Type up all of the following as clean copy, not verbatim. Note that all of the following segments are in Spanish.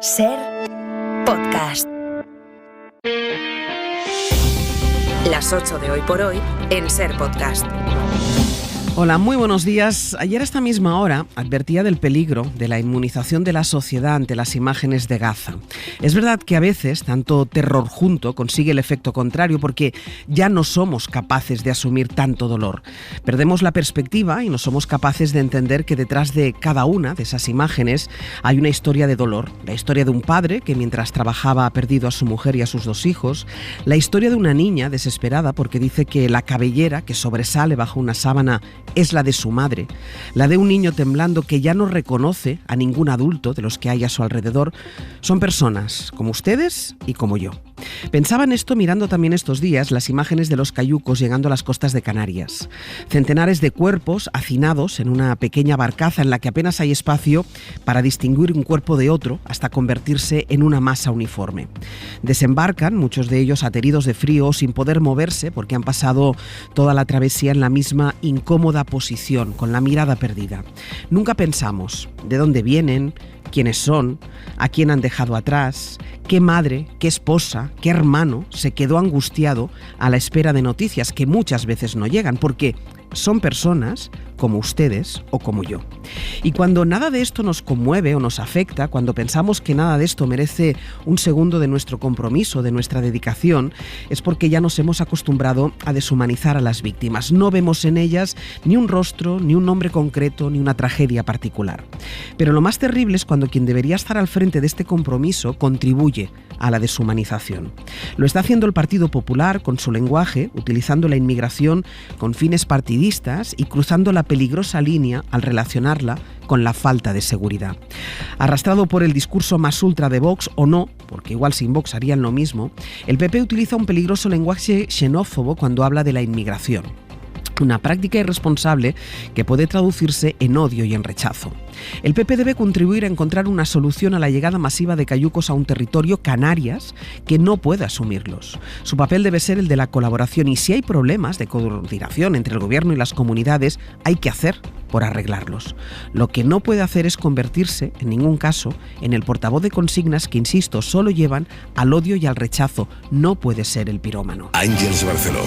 Ser Podcast. Las 8 de hoy por hoy en Ser Podcast. Hola, muy buenos días. Ayer a esta misma hora advertía del peligro de la inmunización de la sociedad ante las imágenes de Gaza. Es verdad que a veces tanto terror junto consigue el efecto contrario porque ya no somos capaces de asumir tanto dolor. Perdemos la perspectiva y no somos capaces de entender que detrás de cada una de esas imágenes hay una historia de dolor. La historia de un padre que mientras trabajaba ha perdido a su mujer y a sus 2 hijos. La historia de una niña desesperada porque dice que la cabellera que sobresale bajo una sábana es la de su madre, la de un niño temblando que ya no reconoce a ningún adulto de los que hay a su alrededor. Son personas como ustedes y como yo. Pensaba en esto mirando también estos días las imágenes de los cayucos llegando a las costas de Canarias. Centenares de cuerpos hacinados en una pequeña barcaza en la que apenas hay espacio para distinguir un cuerpo de otro hasta convertirse en una masa uniforme. Desembarcan, muchos de ellos ateridos de frío, sin poder moverse porque han pasado toda la travesía en la misma incómoda posición, con la mirada perdida. Nunca pensamos de dónde vienen, quiénes son, a quién han dejado atrás, qué madre, qué esposa, qué hermano se quedó angustiado a la espera de noticias que muchas veces no llegan, porque son personas como ustedes o como yo. Y cuando nada de esto nos conmueve o nos afecta, cuando pensamos que nada de esto merece un segundo de nuestro compromiso, de nuestra dedicación, es porque ya nos hemos acostumbrado a deshumanizar a las víctimas. No vemos en ellas ni un rostro, ni un nombre concreto, ni una tragedia particular. Pero lo más terrible es cuando quien debería estar al frente de este compromiso contribuye a la deshumanización. Lo está haciendo el Partido Popular con su lenguaje, utilizando la inmigración con fines partidistas y cruzando la peligrosa línea al relacionarla con la falta de seguridad. Arrastrado por el discurso más ultra de Vox o no, porque igual sin Vox harían lo mismo, el PP utiliza un peligroso lenguaje xenófobo cuando habla de la inmigración. Una práctica irresponsable que puede traducirse en odio y en rechazo. El PP debe contribuir a encontrar una solución a la llegada masiva de cayucos a un territorio, Canarias, que no puede asumirlos. Su papel debe ser el de la colaboración y si hay problemas de coordinación entre el gobierno y las comunidades, hay que hacer por arreglarlos. Lo que no puede hacer es convertirse, en ningún caso, en el portavoz de consignas que, insisto, solo llevan al odio y al rechazo. No puede ser el pirómano. Àngels Barceló.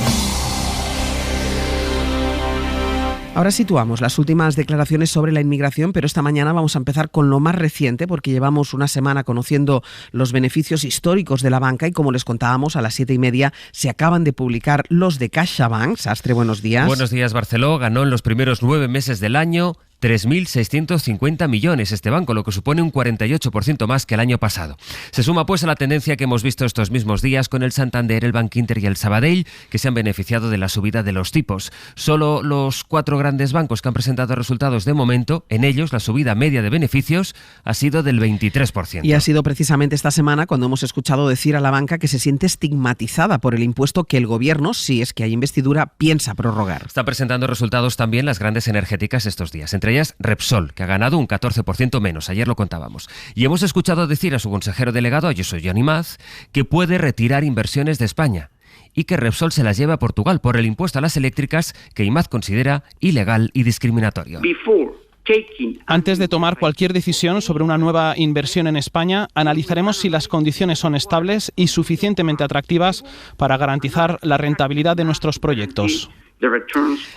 Ahora situamos las últimas declaraciones sobre la inmigración, pero esta mañana vamos a empezar con lo más reciente porque llevamos una semana conociendo los beneficios históricos de la banca y como les contábamos a las 7:30 se acaban de publicar los de CaixaBank. Sastre, buenos días. Buenos días, Barceló. Ganó en los primeros 9 meses del año 3.650 millones este banco, lo que supone un 48% más que el año pasado. Se suma pues a la tendencia que hemos visto estos mismos días con el Santander, el Bankinter y el Sabadell, que se han beneficiado de la subida de los tipos. Solo los 4 grandes bancos que han presentado resultados de momento, en ellos la subida media de beneficios ha sido del 23%. Y ha sido precisamente esta semana cuando hemos escuchado decir a la banca que se siente estigmatizada por el impuesto que el gobierno, si es que hay investidura, piensa prorrogar. Están presentando resultados también las grandes energéticas estos días, entre ellas Repsol, que ha ganado un 14% menos, ayer lo contábamos. Y hemos escuchado decir a su consejero delegado, a José Imaz, que puede retirar inversiones de España y que Repsol se las lleve a Portugal por el impuesto a las eléctricas que Imaz considera ilegal y discriminatorio. Antes de tomar cualquier decisión sobre una nueva inversión en España, analizaremos si las condiciones son estables y suficientemente atractivas para garantizar la rentabilidad de nuestros proyectos.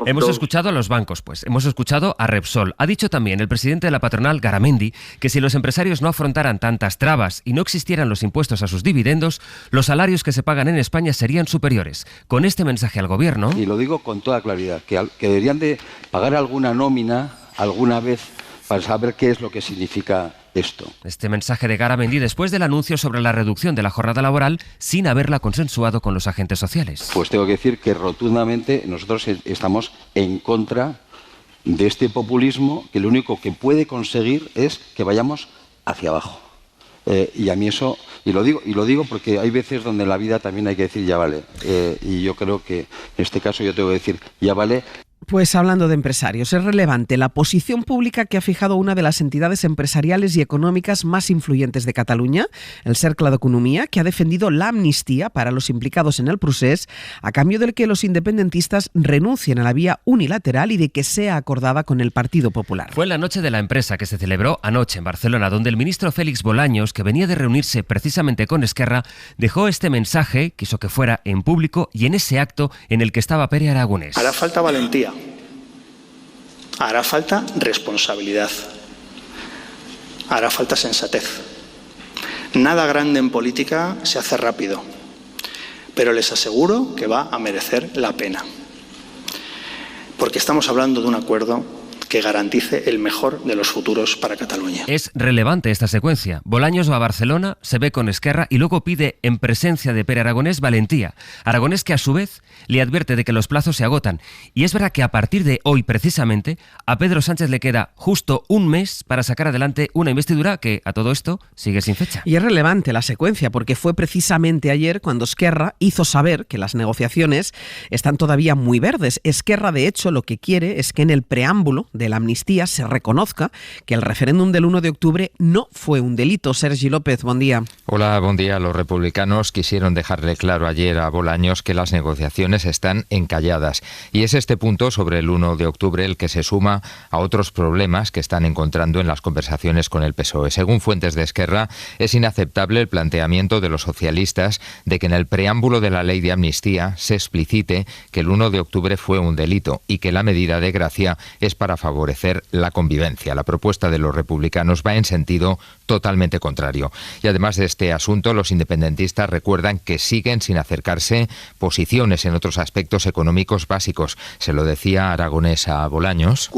Hemos escuchado a los bancos, pues. Hemos escuchado a Repsol. Ha dicho también el presidente de la patronal, Garamendi, que si los empresarios no afrontaran tantas trabas y no existieran los impuestos a sus dividendos, los salarios que se pagan en España serían superiores. Con este mensaje al gobierno... Y lo digo con toda claridad, que deberían de pagar alguna nómina alguna vez para saber qué es lo que significa esto. Este mensaje de Garamendi después del anuncio sobre la reducción de la jornada laboral sin haberla consensuado con los agentes sociales. Pues tengo que decir que rotundamente nosotros estamos en contra de este populismo que lo único que puede conseguir es que vayamos hacia abajo. Y a mí eso, y lo digo porque hay veces donde en la vida también hay que decir ya vale. Y yo creo que en este caso yo tengo que decir ya vale. Pues hablando de empresarios, es relevante la posición pública que ha fijado una de las entidades empresariales y económicas más influyentes de Cataluña, el Cercle d'Economia, que ha defendido la amnistía para los implicados en el procés, a cambio del que los independentistas renuncien a la vía unilateral y de que sea acordada con el Partido Popular. Fue en la noche de la empresa que se celebró anoche en Barcelona, donde el ministro Félix Bolaños, que venía de reunirse precisamente con Esquerra, dejó este mensaje, quiso que fuera en público y en ese acto en el que estaba Pere Aragonés. Hará falta valentía. Hará falta responsabilidad. Hará falta sensatez. Nada grande en política se hace rápido, pero les aseguro que va a merecer la pena. Porque estamos hablando de un acuerdo que garantice el mejor de los futuros para Cataluña. Es relevante esta secuencia. Bolaños va a Barcelona, se ve con Esquerra y luego pide, en presencia de Pere Aragonés, valentía. Aragonés que a su vez le advierte de que los plazos se agotan. Y es verdad que a partir de hoy, precisamente, a Pedro Sánchez le queda justo un mes para sacar adelante una investidura que, a todo esto, sigue sin fecha. Y es relevante la secuencia porque fue precisamente ayer cuando Esquerra hizo saber que las negociaciones están todavía muy verdes. Esquerra, de hecho, lo que quiere es que en el preámbulo de la amnistía se reconozca que el referéndum del 1 de octubre no fue un delito. Sergi López, buen día. Hola, buen día. Los republicanos quisieron dejarle claro ayer a Bolaños que las negociaciones están encalladas. Y es este punto sobre el 1 de octubre el que se suma a otros problemas que están encontrando en las conversaciones con el PSOE. Según fuentes de Esquerra, es inaceptable el planteamiento de los socialistas de que en el preámbulo de la ley de amnistía se explicite que el 1 de octubre fue un delito y que la medida de gracia es para favorecer la convivencia. La propuesta de los republicanos va en sentido totalmente contrario. Y además de este asunto, los independentistas recuerdan que siguen sin acercarse posiciones en otros aspectos económicos básicos. Se lo decía Aragonés a Bolaños.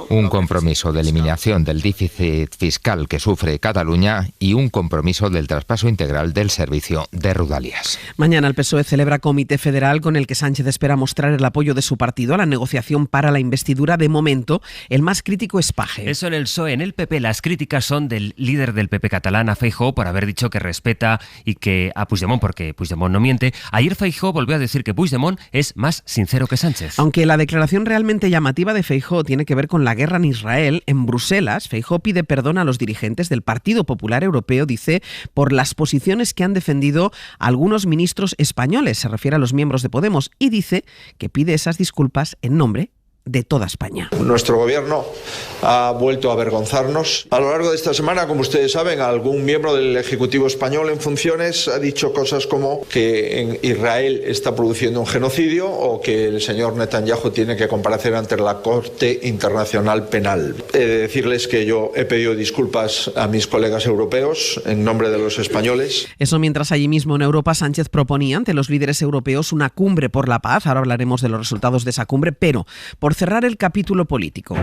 Un compromiso de eliminación del déficit fiscal que sufre Cataluña y un compromiso del traspaso integral del servicio de Rodalies. Mañana el PSOE celebra comité federal con el que Sánchez espera mostrar el apoyo de su partido a la negociación para la investidura. De momento, el más crítico es Paje. Eso en el PSOE. En el PP las críticas son del líder del PP catalán, a Feijóo, por haber dicho que respeta y que a Puigdemont, porque Puigdemont no miente. Ayer Feijóo volvió a decir que Puigdemont es más sincero que Sánchez. Aunque la declaración realmente llamativa de Feijóo tiene que ver con la guerra en Israel, en Bruselas, Feijóo pide perdón a los dirigentes del Partido Popular Europeo, dice, por las posiciones que han defendido algunos ministros españoles, se refiere a los miembros de Podemos, y dice que pide esas disculpas en nombre de toda España. Nuestro gobierno ha vuelto a avergonzarnos. A lo largo de esta semana, como ustedes saben, algún miembro del Ejecutivo español en funciones ha dicho cosas como que en Israel está produciendo un genocidio o que el señor Netanyahu tiene que comparecer ante la Corte Internacional Penal. He de decirles que yo he pedido disculpas a mis colegas europeos en nombre de los españoles. Eso mientras allí mismo en Europa Sánchez proponía ante los líderes europeos una cumbre por la paz. Ahora hablaremos de los resultados de esa cumbre, pero por cerrar el capítulo político.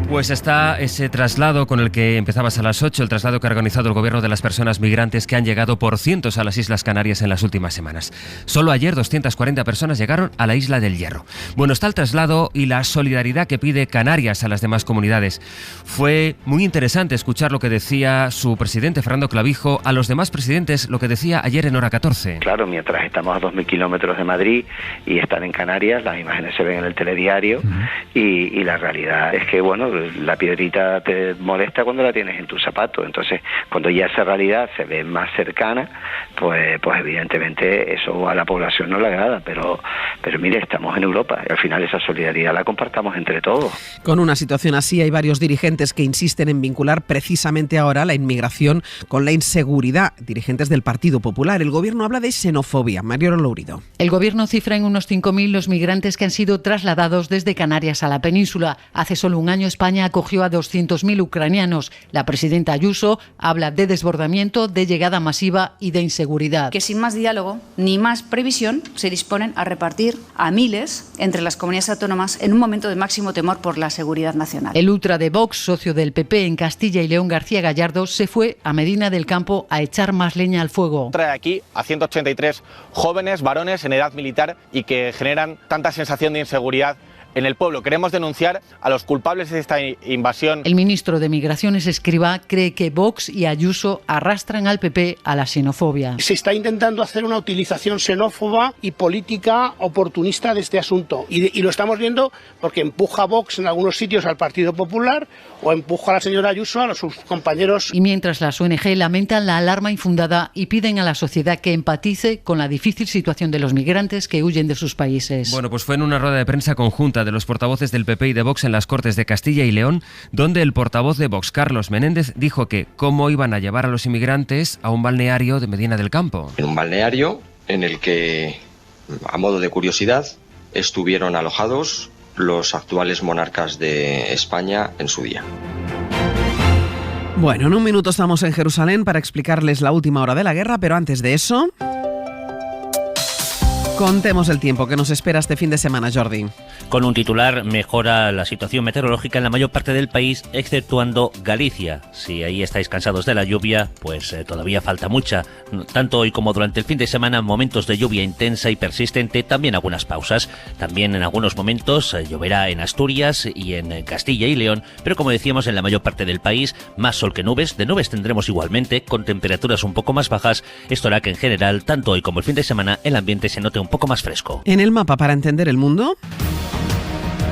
Pues está ese traslado con el que empezabas a las 8, el traslado que ha organizado el gobierno de las personas migrantes que han llegado por cientos a las Islas Canarias en las últimas semanas. Solo ayer 240 personas llegaron a la Isla del Hierro. Bueno, está el traslado y la solidaridad que pide Canarias a las demás comunidades. Fue muy interesante escuchar lo que decía su presidente, Fernando Clavijo, a los demás presidentes, lo que decía ayer en Hora 14. Claro, mientras estamos a 2.000 kilómetros de Madrid y están en Canarias, las imágenes se ven en el telediario y la realidad es que, bueno, la piedrita te molesta cuando la tienes en tu zapato. Entonces, cuando ya esa realidad se ve más cercana, pues evidentemente eso a la población no le agrada, pero mire, estamos en Europa y al final esa solidaridad la compartamos entre todos. Con una situación así hay varios dirigentes que insisten en vincular precisamente ahora la inmigración con la inseguridad. Dirigentes del Partido Popular. El gobierno habla de xenofobia. Mario Lourido. El gobierno cifra en unos 5.000 los migrantes que han sido trasladados desde Canarias a la península. Hace solo un año España acogió a 200.000 ucranianos. La presidenta Ayuso habla de desbordamiento, de llegada masiva y de inseguridad. Que sin más diálogo ni más previsión se disponen a repartir a miles entre las comunidades autónomas en un momento de máximo temor por la seguridad nacional. El ultra de Vox, socio del PP en Castilla y León, García Gallardo, se fue a Medina del Campo a echar más leña al fuego. Trae aquí a 183 jóvenes varones en edad militar y que generan tanta sensación de inseguridad en el pueblo. Queremos denunciar a los culpables de esta invasión. El ministro de Migraciones, Escrivá, cree que Vox y Ayuso arrastran al PP a la xenofobia. Se está intentando hacer una utilización xenófoba y política oportunista de este asunto. Y lo estamos viendo porque empuja a Vox en algunos sitios al Partido Popular o empuja a la señora Ayuso a sus compañeros. Y mientras las ONG lamentan la alarma infundada y piden a la sociedad que empatice con la difícil situación de los migrantes que huyen de sus países. Bueno, pues fue en una rueda de prensa conjunta de los portavoces del PP y de Vox en las Cortes de Castilla y León, donde el portavoz de Vox, Carlos Menéndez, dijo que cómo iban a llevar a los inmigrantes a un balneario de Medina del Campo. En un balneario en el que, a modo de curiosidad, estuvieron alojados los actuales monarcas de España en su día. Bueno, en un minuto estamos en Jerusalén para explicarles la última hora de la guerra, pero antes de eso, contemos el tiempo que nos espera este fin de semana, Jordi. Con un titular, mejora la situación meteorológica en la mayor parte del país, exceptuando Galicia. Si ahí estáis cansados de la lluvia, pues todavía falta mucha. Tanto hoy como durante el fin de semana, momentos de lluvia intensa y persistente, también algunas pausas. También en algunos momentos lloverá en Asturias y en Castilla y León, pero como decíamos, en la mayor parte del país, más sol que nubes. De nubes tendremos igualmente, con temperaturas un poco más bajas. Esto hará que en general, tanto hoy como el fin de semana, el ambiente se note un poco más fresco. En el mapa para entender el mundo.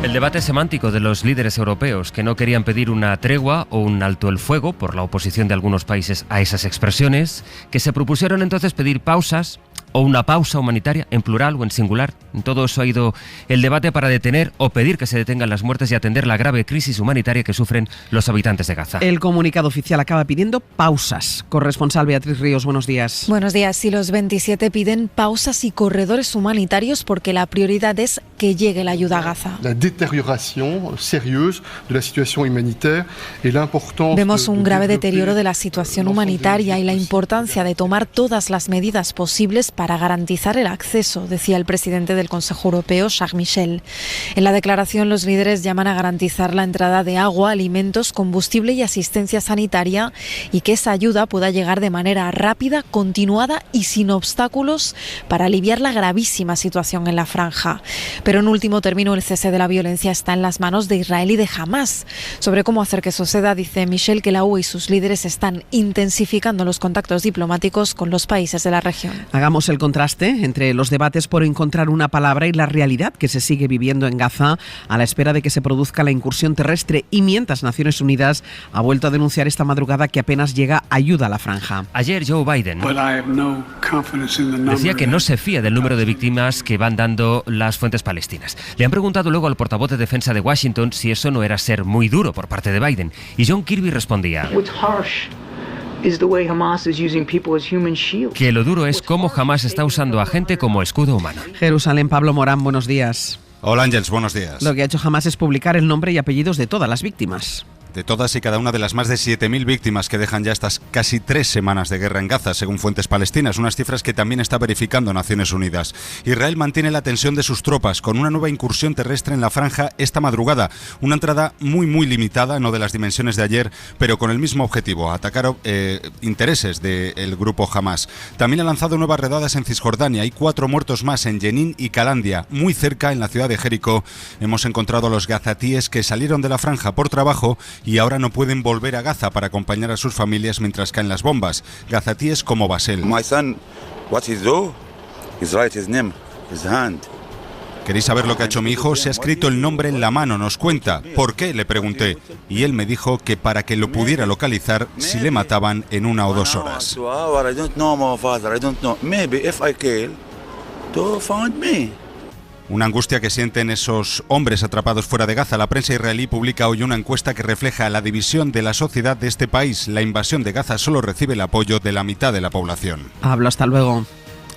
El debate semántico de los líderes europeos que no querían pedir una tregua o un alto el fuego por la oposición de algunos países a esas expresiones, que se propusieron entonces pedir pausas o una pausa humanitaria en plural o en singular. En todo eso ha ido el debate para detener o pedir que se detengan las muertes y atender la grave crisis humanitaria que sufren los habitantes de Gaza. El comunicado oficial acaba pidiendo pausas. Corresponsal Beatriz Ríos, buenos días. Buenos días. Sí, los 27 piden pausas y corredores humanitarios porque la prioridad es que llegue la ayuda a Gaza. La deterioración seriosa de la situación humanitaria y la importancia. Vemos un grave deterioro de la situación humanitaria y la importancia de tomar todas las medidas posibles para garantizar el acceso, decía el presidente del Consejo Europeo, Charles Michel. En la declaración, los líderes llaman a garantizar la entrada de agua, alimentos, combustible y asistencia sanitaria y que esa ayuda pueda llegar de manera rápida, continuada y sin obstáculos para aliviar la gravísima situación en la franja. Pero en último término, el cese de la violencia está en las manos de Israel y de Hamás. Sobre cómo hacer que suceda, dice Michel que la UE y sus líderes están intensificando los contactos diplomáticos con los países de la región. Hagamos el contraste entre los debates por encontrar una palabra y la realidad que se sigue viviendo en Gaza a la espera de que se produzca la incursión terrestre y mientras Naciones Unidas ha vuelto a denunciar esta madrugada que apenas llega ayuda a la franja. Ayer Joe Biden decía que no se fía del número de víctimas que van dando las fuentes palestinas. Le han preguntado luego al portavoz de defensa de Washington si eso no era ser muy duro por parte de Biden y John Kirby respondía que lo duro es cómo Hamás está usando a gente como escudo humano. Jerusalén, Pablo Morán, buenos días. Hola Ángels, buenos días. Lo que ha hecho Hamás es publicar el nombre y apellidos de todas las víctimas. De todas y cada una de las más de 7.000 víctimas que dejan ya estas casi 3 semanas de guerra en Gaza, según fuentes palestinas, unas cifras que también está verificando Naciones Unidas. Israel mantiene la tensión de sus tropas con una nueva incursión terrestre en la franja esta madrugada. Una entrada muy limitada, no de las dimensiones de ayer, pero con el mismo objetivo, atacar intereses del grupo Hamás. También ha lanzado nuevas redadas en Cisjordania. Hay 4 muertos más en Jenin y Calandia. Muy cerca, en la ciudad de Jericó, hemos encontrado a los gazatíes que salieron de la franja por trabajo y ahora no pueden volver a Gaza para acompañar a sus familias mientras caen las bombas. Gazatíes como Basel. My son, what he do? He's write his name, his hand. ¿Queréis saber lo que ha hecho mi hijo? Se ha escrito el nombre en la mano, nos cuenta. ¿Por qué? Le pregunté. Y él me dijo que para que lo pudiera localizar si le mataban en 1 o 2 horas. Una angustia que sienten esos hombres atrapados fuera de Gaza. La prensa israelí publica hoy una encuesta que refleja la división de la sociedad de este país. La invasión de Gaza solo recibe el apoyo de la mitad de la población. Hablo, hasta luego.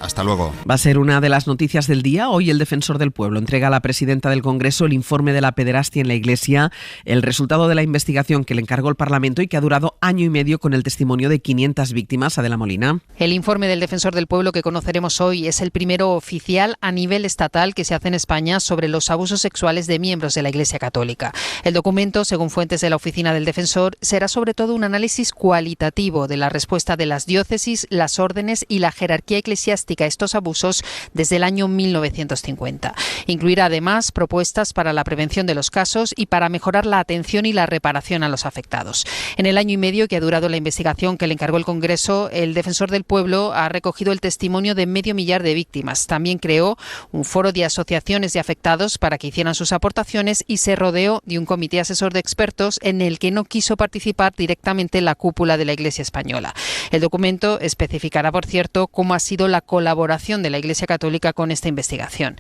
Hasta luego. Va a ser una de las noticias del día. Hoy el defensor del pueblo entrega a la presidenta del Congreso el informe de la pederastia en la Iglesia, el resultado de la investigación que le encargó el Parlamento y que ha durado año y medio con el testimonio de 500 víctimas. Adela Molina. El informe del defensor del pueblo que conoceremos hoy es el primero oficial a nivel estatal que se hace en España sobre los abusos sexuales de miembros de la Iglesia Católica. El documento, según fuentes de la oficina del defensor, será sobre todo un análisis cualitativo de la respuesta de las diócesis, las órdenes y la jerarquía eclesiástica investiga estos abusos desde el año 1950. Incluirá además propuestas para la prevención de los casos y para mejorar la atención y la reparación a los afectados. En el año y medio que ha durado la investigación que le encargó el Congreso, el Defensor del Pueblo ha recogido el testimonio de 500.000 de víctimas. También creó un foro de asociaciones de afectados para que hicieran sus aportaciones y se rodeó de un comité asesor de expertos en el que no quiso participar directamente la cúpula de la Iglesia española. El documento especificará, por cierto, cómo ha sido la colaboración de la Iglesia Católica con esta investigación.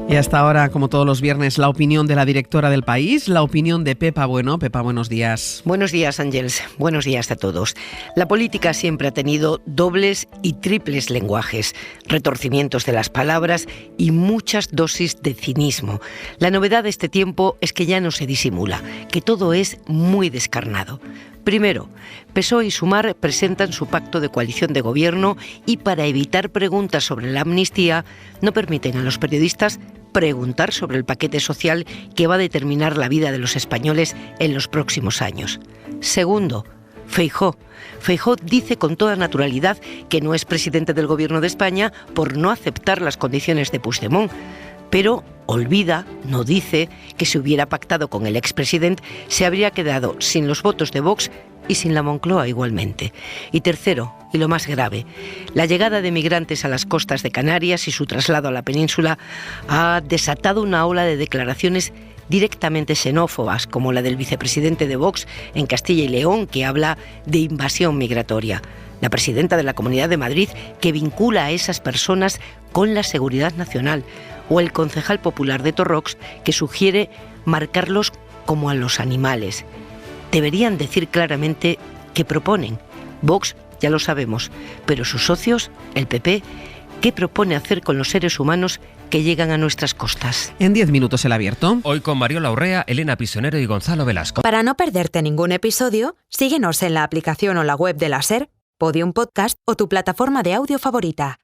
Y hasta ahora, como todos los viernes, la opinión de la directora del País, la opinión de Pepa Bueno. Pepa, buenos días. Buenos días, Ángels. Buenos días a todos. La política siempre ha tenido dobles y triples lenguajes, retorcimientos de las palabras y muchas dosis de cinismo. La novedad de este tiempo es que ya no se disimula, que todo es muy descarnado. Primero, PSOE y Sumar presentan su pacto de coalición de gobierno y para evitar preguntas sobre la amnistía no permiten a los periodistas preguntar sobre el paquete social que va a determinar la vida de los españoles en los próximos años. Segundo, Feijóo. Feijóo dice con toda naturalidad que no es presidente del gobierno de España por no aceptar las condiciones de Puigdemont, pero olvida, no dice, que si hubiera pactado con el expresidente se habría quedado sin los votos de Vox y sin la Moncloa igualmente. Y tercero, y lo más grave, la llegada de migrantes a las costas de Canarias y su traslado a la península ha desatado una ola de declaraciones directamente xenófobas, como la del vicepresidente de Vox en Castilla y León, que habla de invasión migratoria. La presidenta de la Comunidad de Madrid, que vincula a esas personas con la seguridad nacional, o el concejal popular de Torrox, que sugiere marcarlos como a los animales. Deberían decir claramente qué proponen. Vox, ya lo sabemos, pero sus socios, el PP, ¿qué propone hacer con los seres humanos que llegan a nuestras costas? En 10 minutos el abierto. Hoy con Mariola Urrea, Elena Pisonero y Gonzalo Velasco. Para no perderte ningún episodio, síguenos en la aplicación o la web de la SER, Podium Podcast o tu plataforma de audio favorita.